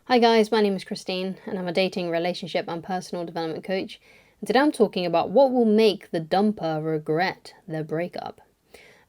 Hi guys, my name is Christine and I'm a dating, relationship and personal development coach. And today I'm talking about what will make the dumper regret the breakup.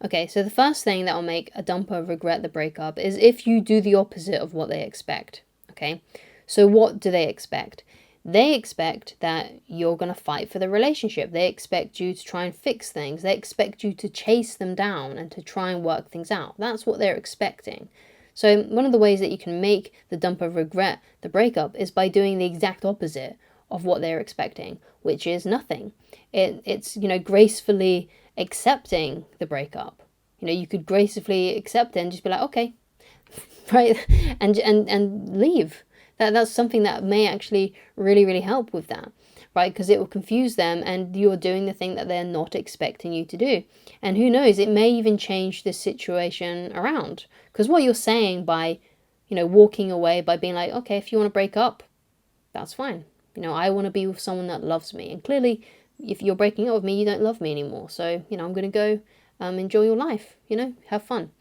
Okay, so the first thing that will make a dumper regret the breakup is if you do the opposite of what they expect. Okay, so what do they expect? They expect that you're going to fight for the relationship. They expect you to try and fix things. They expect you to chase them down and to try and work things out. That's what they're expecting. So one of the ways that you can make the dumper regret the breakup is by doing the exact opposite of what they're expecting, which is nothing. It's gracefully accepting the breakup. You could gracefully accept it and just be like, okay, right, and leave. That's something that may actually really help with that, right? Because it will confuse them and you're doing the thing that they're not expecting you to do. And who knows, it may even change the situation around. Because what you're saying by, walking away, by being like, okay, if you want to break up, that's fine. I want to be with someone that loves me. And clearly, if you're breaking up with me, you don't love me anymore. So, I'm going to go enjoy your life, have fun.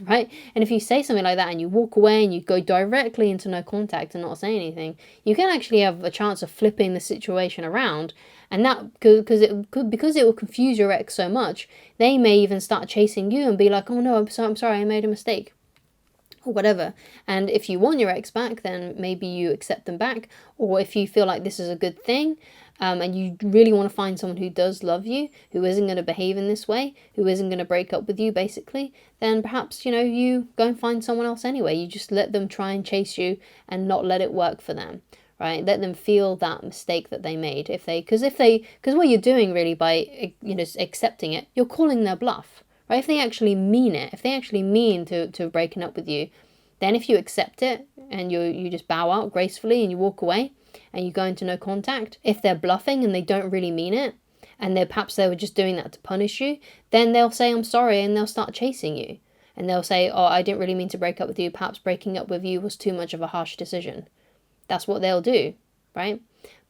Right? And if you say something like that and you walk away and you go directly into no contact and not say anything, you can actually have a chance of flipping the situation around. And that because it will confuse your ex so much, they may even start chasing you and be like, oh no, I'm sorry, I made a mistake, or whatever. And if you want your ex back, then maybe you accept them back. Or if you feel like this is a good thing, and you really want to find someone who does love you, who isn't going to behave in this way, who isn't going to break up with you, basically, then perhaps, you go and find someone else anyway. You just let them try and chase you and not let it work for them, right? Let them feel that mistake that they made. Because what you're doing really by, accepting it, you're calling their bluff, right? If they actually mean it, if they actually mean to breaking up with you, then if you accept it and you just bow out gracefully and you walk away, and you go into no contact, if they're bluffing and they don't really mean it, and perhaps they were just doing that to punish you, then they'll say, I'm sorry, and they'll start chasing you. And they'll say, oh, I didn't really mean to break up with you. Perhaps breaking up with you was too much of a harsh decision. That's what they'll do, right?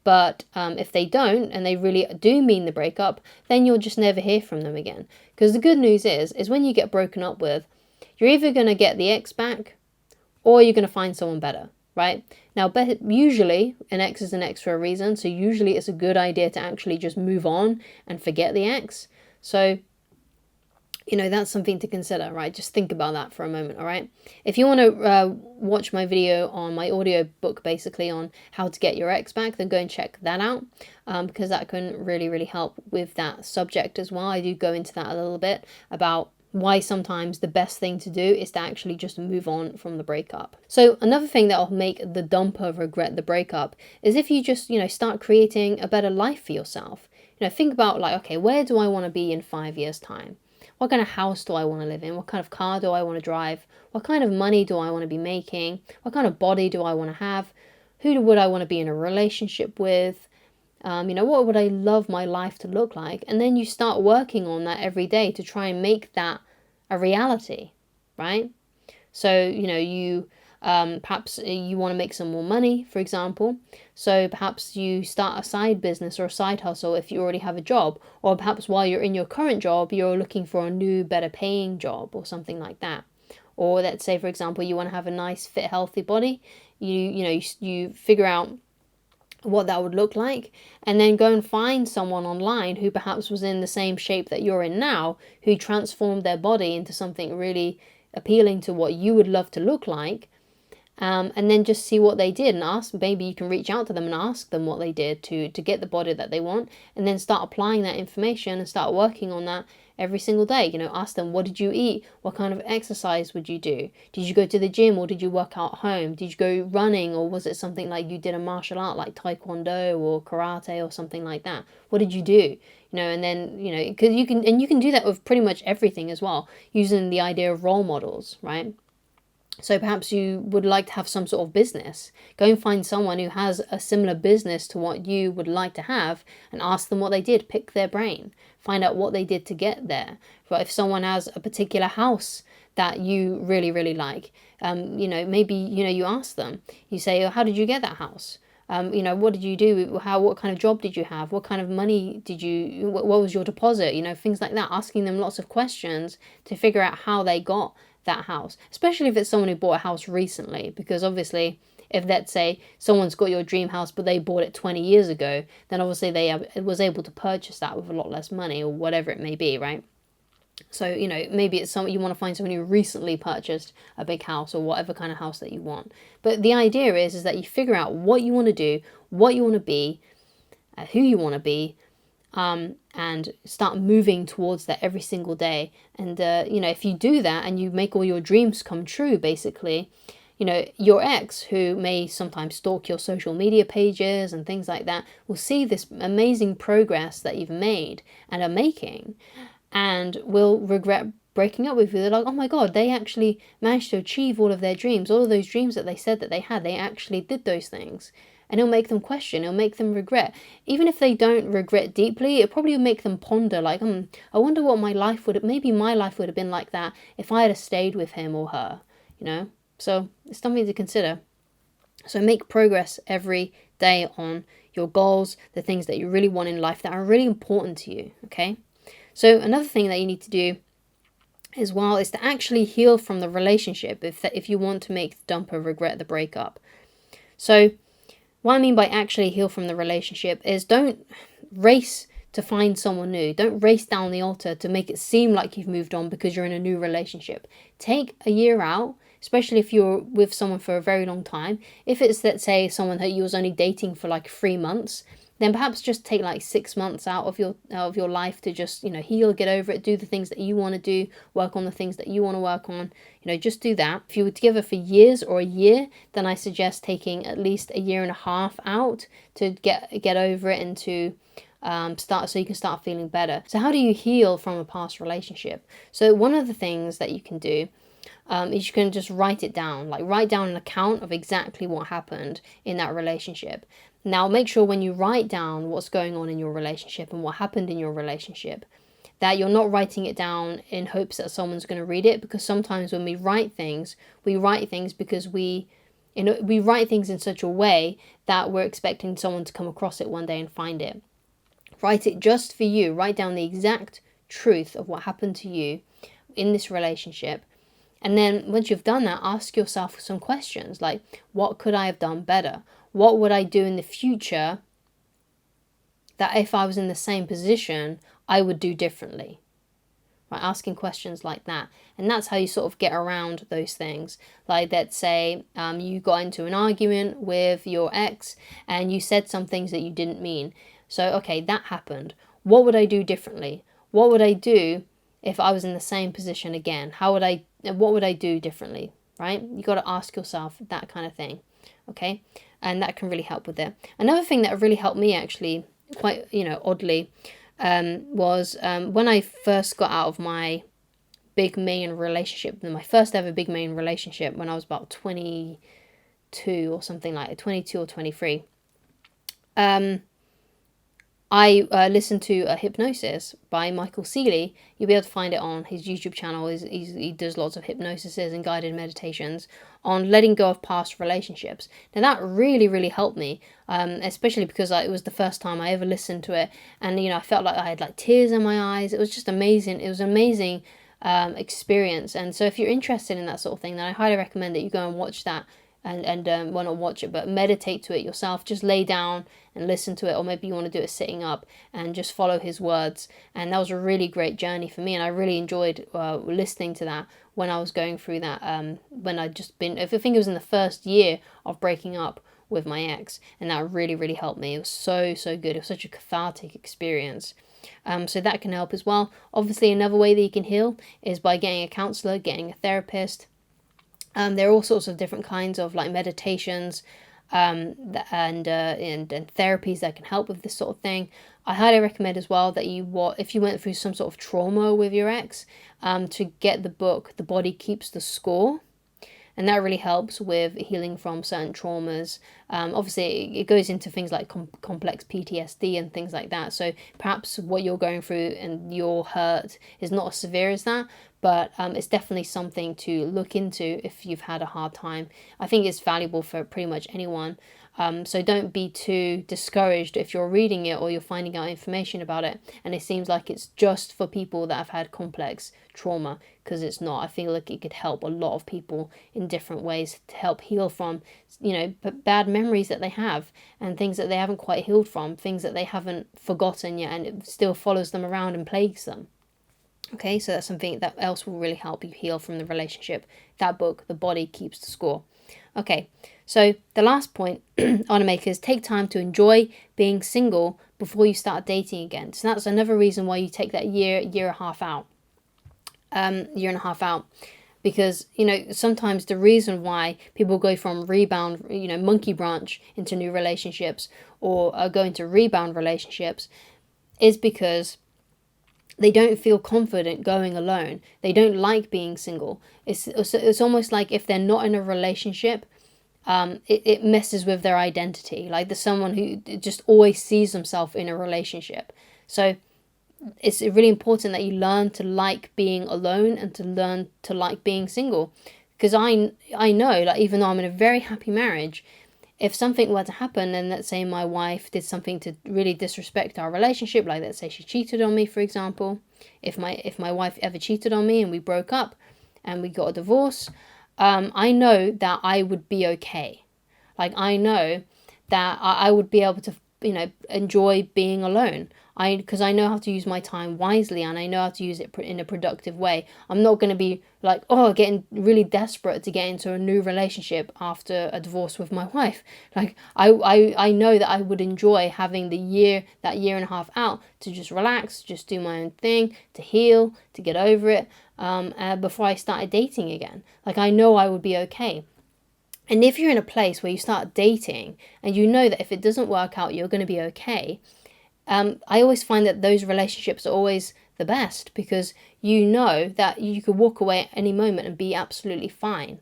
But if they don't, and they really do mean the breakup, then you'll just never hear from them again. Because the good news is when you get broken up with, you're either going to get the ex back, or you're going to find someone better. Right? Now, usually an ex is an ex for a reason, so usually it's a good idea to actually just move on and forget the ex. So, that's something to consider, right? Just think about that for a moment, all right? If you want to watch my video on my audio book, basically on how to get your ex back, then go and check that out, because that can really help with that subject as well. I do go into that a little bit about why sometimes the best thing to do is to actually just move on from the breakup. So another thing that will make the dumper regret the breakup is if you just, start creating a better life for yourself. Think about like, okay, where do I want to be in 5 years' time? What kind of house do I want to live in? What kind of car do I want to drive? What kind of money do I want to be making? What kind of body do I want to have? Who would I want to be in a relationship with? What would I love my life to look like? And then you start working on that every day to try and make that a reality, right? So, you perhaps you want to make some more money, for example. So perhaps you start a side business or a side hustle if you already have a job. Or perhaps while you're in your current job, you're looking for a new, better paying job or something like that. Or let's say, for example, you want to have a nice, fit, healthy body. You figure out what that would look like, and then go and find someone online who perhaps was in the same shape that you're in now, who transformed their body into something really appealing to what you would love to look like, and then just see what they did and ask. Maybe you can reach out to them and ask them what they did to get the body that they want, and then start applying that information and start working on that every single day. Ask them, what did you eat? What kind of exercise would you do? Did you go to the gym or did you work out at home? Did you go running, or was it something like you did a martial art like taekwondo or karate or something like that? What did you do? And then, because you can do that with pretty much everything as well, using the idea of role models, right? So perhaps you would like to have some sort of business. Go and find someone who has a similar business to what you would like to have and ask them what they did. Pick their brain. Find out what they did to get there. But if someone has a particular house that you really like, maybe, you ask them. You say, oh, how did you get that house? What did you do? What kind of job did you have? What kind of money what was your deposit? Things like that. Asking them lots of questions to figure out how they got that house, especially if it's someone who bought a house recently, because obviously If, let's say, someone's got your dream house but they bought it 20 years ago, then obviously they was able to purchase that with a lot less money, or whatever it may be, right? So, you know, maybe it's someone, you want to find someone who recently purchased a big house, or whatever kind of house that you want. But the idea is that you figure out what you want to do, what you want to be, who you want to be, and start moving towards that every single day. And, you know, if you do that and you make all your dreams come true, basically, you know, your ex, who may sometimes stalk your social media pages and things like that, will see this amazing progress that you've made and are making, and will regret breaking up with you. They're like, oh my God, they actually managed to achieve all of their dreams. All of those dreams that they said that they had, they actually did those things. And it'll make them question, it'll make them regret. Even if they don't regret deeply, it probably will make them ponder, like, I wonder what my life maybe my life would have been like that if I had stayed with him or her, you know? So it's something to consider. So make progress every day on your goals, the things that you really want in life that are really important to you, okay? So another thing that you need to do as well is to actually heal from the relationship if you want to make the dumper regret the breakup. So what I mean by actually heal from the relationship is, don't race to find someone new. Don't race down the altar to make it seem like you've moved on because you're in a new relationship. Take a year out, especially if you're with someone for a very long time. If it's, let's say, someone that you was only dating for like 3 months, then perhaps just take like 6 months out of your life to just, you know, heal, get over it, do the things that you want to do, work on the things that you want to work on, you know, just do that. If you were together for years or a year, then I suggest taking at least a year and a half out to get over it and to so you can start feeling better. So how do you heal from a past relationship? So one of the things that you can do is you can just write it down, like write down an account of exactly what happened in that relationship. Now, make sure when you write down what's going on in your relationship and what happened in your relationship, that you're not writing it down in hopes that someone's going to read it, because sometimes when we write things because we write things in such a way that we're expecting someone to come across it one day and find it. Write it just for you. Write down the exact truth of what happened to you in this relationship. And then once you've done that, ask yourself some questions like, what could I have done better? What would I do in the future that if I was in the same position, I would do differently? Right, asking questions like that. And that's how you sort of get around those things. Like, let's say you got into an argument with your ex and you said some things that you didn't mean. So, okay, that happened. What would I do differently? What would I do if I was in the same position again? What would I do differently? Right? You got to ask yourself that kind of thing. Okay? And that can really help with it. Another thing that really helped me, actually, quite, oddly, was when I first got out of my big main relationship, my first ever big main relationship, when I was about 22 or something like 22 or 23. I listened to a hypnosis by Michael Seeley. You'll be able to find it on his YouTube channel. He does lots of hypnosises and guided meditations on letting go of past relationships. Now that really, really helped me, especially because it was the first time I ever listened to it. And, I felt like I had like tears in my eyes. It was just amazing. It was an amazing experience. And so if you're interested in that sort of thing, then I highly recommend that you go and watch that. And well, not watch it, but meditate to it yourself. Just lay down and listen to it, or maybe you want to do it sitting up and just follow his words. And that was a really great journey for me, and I really enjoyed listening to that when I was going through that. When I think it was in the first year of breaking up with my ex, and that really, really helped me. It was so good. It was such a cathartic experience. So that can help as well. Obviously, another way that you can heal is by getting a counselor, getting a therapist. There are all sorts of different kinds of like meditations and therapies that can help with this sort of thing. I highly recommend as well that if you went through some sort of trauma with your ex, to get the book The Body Keeps the Score. And that really helps with healing from certain traumas. Obviously, it goes into things like complex PTSD and things like that. So perhaps what you're going through and your hurt is not as severe as that, but it's definitely something to look into if you've had a hard time. I think it's valuable for pretty much anyone. So don't be too discouraged if you're reading it or you're finding out information about it and it seems like it's just for people that have had complex trauma, because it's not. I feel like it could help a lot of people in different ways to help heal from, bad memories that they have and things that they haven't quite healed from, things that they haven't forgotten yet, and it still follows them around and plagues them. Okay, so that's something that else will really help you heal from the relationship. That book, The Body Keeps the Score. Okay, so the last point I want to make is take time to enjoy being single before you start dating again. So that's another reason why you take that year and a half out. Because, sometimes the reason why people go from rebound, monkey branch into new relationships or go into rebound relationships is because they don't feel confident going alone. They don't like being single. It's almost like if they're not in a relationship, it messes with their identity. Like there's someone who just always sees themselves in a relationship. So it's really important that you learn to like being alone and to learn to like being single. Because I know, like, even though I'm in a very happy marriage, if something were to happen and let's say my wife did something to really disrespect our relationship, like let's say she cheated on me, for example, if my wife ever cheated on me and we broke up and we got a divorce, I know that I would be okay. Like I know that I would be able to, enjoy being alone. Because I know how to use my time wisely and I know how to use it in a productive way. I'm not going to be like, getting really desperate to get into a new relationship after a divorce with my wife. Like I know that I would enjoy having that year and a half out to just relax, just do my own thing, to heal, to get over it, before I started dating again. Like I know I would be okay. And if you're in a place where you start dating and you know that if it doesn't work out, you're going to be okay, I always find that those relationships are always the best because you know that you could walk away at any moment and be absolutely fine,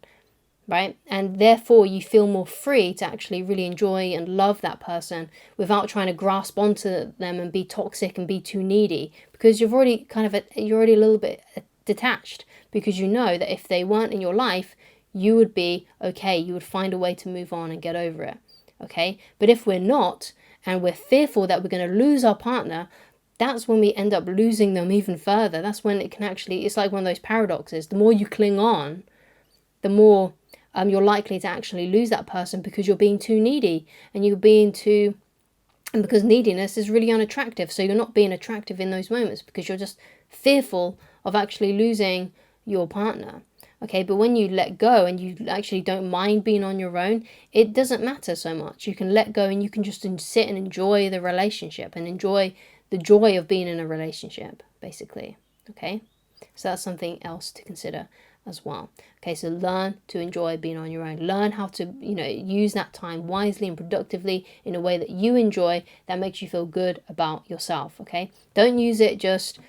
right? And therefore you feel more free to actually really enjoy and love that person without trying to grasp onto them and be toxic and be too needy, because you're already a little bit detached, because you know that if they weren't in your life, you would be okay. You would find a way to move on and get over it. Okay. But if we're not, and we're fearful that we're going to lose our partner, that's when we end up losing them even further. That's when it can actually, it's like one of those paradoxes. The more you cling on, the more you're likely to actually lose that person because you're being too needy and because neediness is really unattractive. So you're not being attractive in those moments because you're just fearful of actually losing your partner. Okay, but when you let go and you actually don't mind being on your own, it doesn't matter so much. You can let go and you can just sit and enjoy the relationship and enjoy the joy of being in a relationship, basically. Okay, so that's something else to consider as well. Okay, so learn to enjoy being on your own. Learn how to, use that time wisely and productively in a way that you enjoy, that makes you feel good about yourself. Okay, don't use it just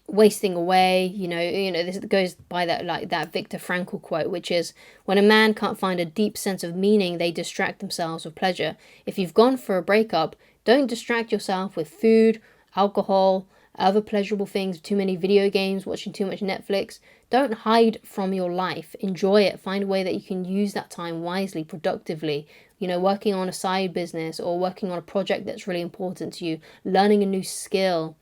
wasting away. This goes by that Viktor Frankl quote, which is, when a man can't find a deep sense of meaning, they distract themselves with pleasure. If you've gone for a breakup, don't distract yourself with food, alcohol, other pleasurable things, too many video games, watching too much Netflix. Don't hide from your life. Enjoy it. Find a way that you can use that time wisely, productively, working on a side business or working on a project that's really important to you, learning a new skill,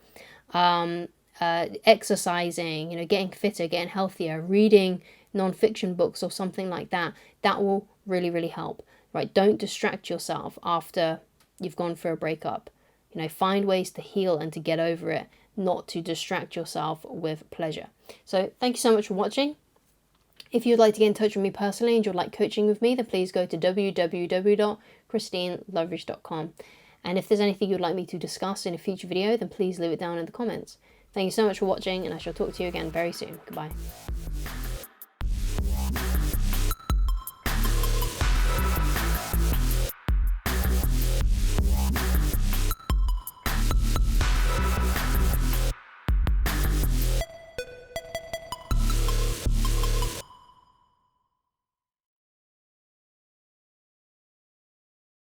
exercising, getting fitter, getting healthier, reading non-fiction books or something like that. That will really, really help, right? Don't distract yourself after you've gone for a breakup. Find ways to heal and to get over it, not to distract yourself with pleasure. So thank you so much for watching. If you'd like to get in touch with me personally and you'd like coaching with me, then please go to www.christineloveridge.com. And if there's anything you'd like me to discuss in a future video, then please leave it down in the comments. Thank you so much for watching, and I shall talk to you again very soon. Goodbye.